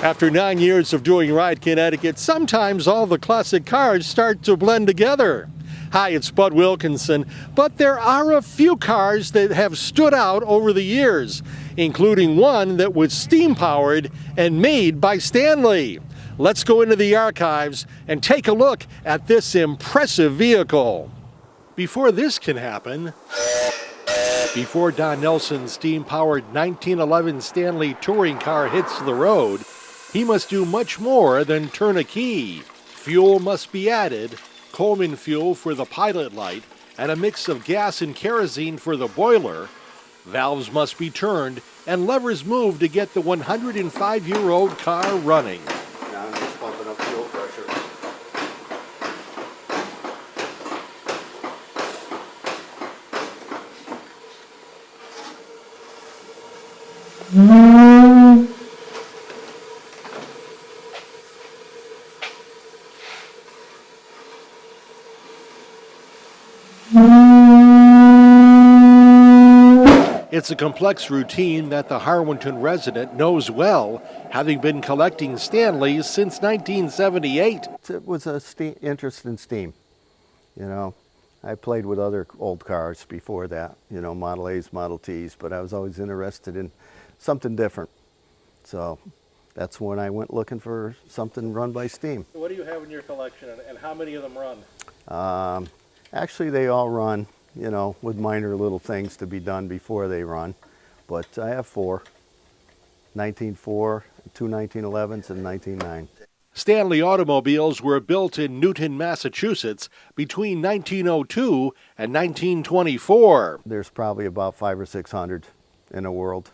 After 9 years of doing Ride Connecticut, sometimes all the classic cars start to blend together. Hi, it's Bud Wilkinson, but there are a few cars that have stood out over the years, including one that was steam-powered and made by Stanley. Let's go into the archives and take a look at this impressive vehicle. Before this can happen, before Don Nelson's steam-powered 1911 Stanley touring car hits the road, he must do much more than turn a key. Fuel must be added, Coleman fuel for the pilot light, and a mix of gas and kerosene for the boiler. Valves must be turned and levers moved to get the 105-year-old car running. Now I'm just pumping up fuel pressure. It's a complex routine that the Harwinton resident knows well, having been collecting Stanleys since 1978. It was a interest in steam. You know, I played with other old cars before that, you know, Model A's, Model T's, but I was always interested in something different. So that's when I went looking for something run by steam. What do you have in your collection, and how many of them run? Actually, they all run, you know, with minor little things to be done before they run. But I have 4, 1904, 2 1911s, and 1909. Stanley automobiles were built in Newton, Massachusetts between 1902 and 1924. There's probably about 500 or 600 in the world,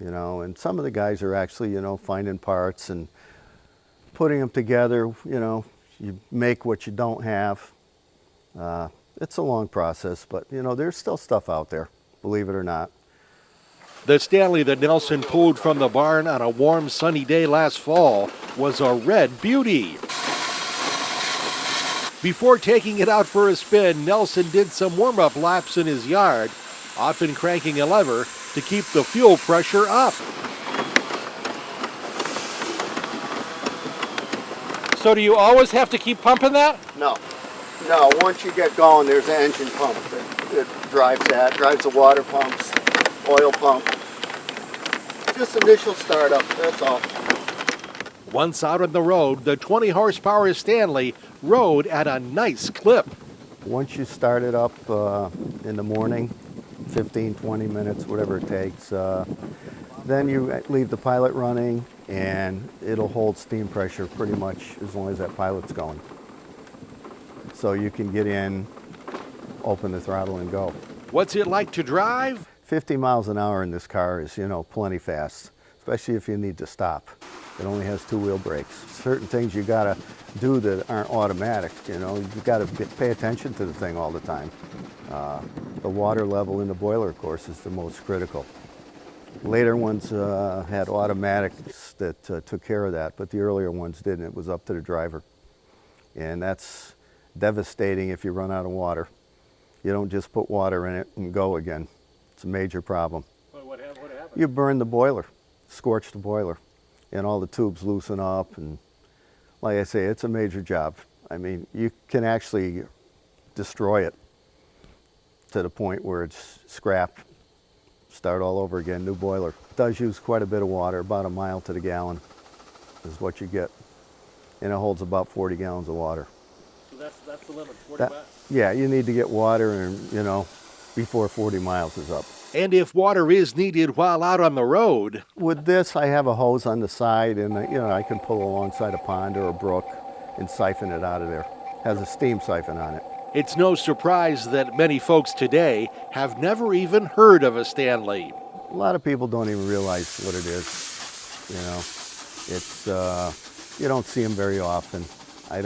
you know, and some of the guys are actually, you know, finding parts and putting them together. You know, you make what you don't have. It's a long process, but, you know, there's still stuff out there, believe it or not. The Stanley that Nelson pulled from the barn on a warm, sunny day last fall was a red beauty. Before taking it out for a spin, Nelson did some warm-up laps in his yard, often cranking a lever to keep the fuel pressure up. So do you always have to keep pumping that? No. No, once you get going, there's an engine pump that drives that, drives the water pumps, oil pump. Just initial startup, that's all. Once out on the road, the 20 horsepower Stanley rode at a nice clip. Once you start it up in the morning, 15, 20 minutes, whatever it takes, then you leave the pilot running and it'll hold steam pressure pretty much as long as that pilot's going. So you can get in, open the throttle and go. What's it like to drive? 50 miles an hour in this car is, you know, plenty fast, especially if you need to stop. It only has 2-wheel brakes. Certain things you gotta do that aren't automatic, you know, you gotta pay attention to the thing all the time. The water level in the boiler, of course, is the most critical. Later ones had automatics that took care of that, but the earlier ones didn't. It was up to the driver. And that's devastating if you run out of water. You don't just put water in it and go again. It's a major problem. What happened? You burn the boiler, scorch the boiler, and all the tubes loosen up. And like I say, it's a major job. I mean, you can actually destroy it to the point where it's scrap, start all over again, new boiler. It does use quite a bit of water, about a mile to the gallon is what you get. And it holds about 40 gallons of water. So that's the limit, 40 miles? Yeah, you need to get water, and, you know, before 40 miles is up. And if water is needed while out on the road? With this, I have a hose on the side, and, you know, I can pull alongside a pond or a brook and siphon it out of there. It has a steam siphon on it. It's no surprise that many folks today have never even heard of a Stanley. A lot of people don't even realize what it is, you know. It's, you don't see them very often. I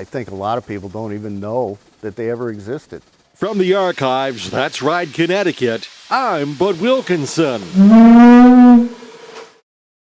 think a lot of people don't even know that they ever existed. From the archives, that's Ride Connecticut. I'm Bud Wilkinson.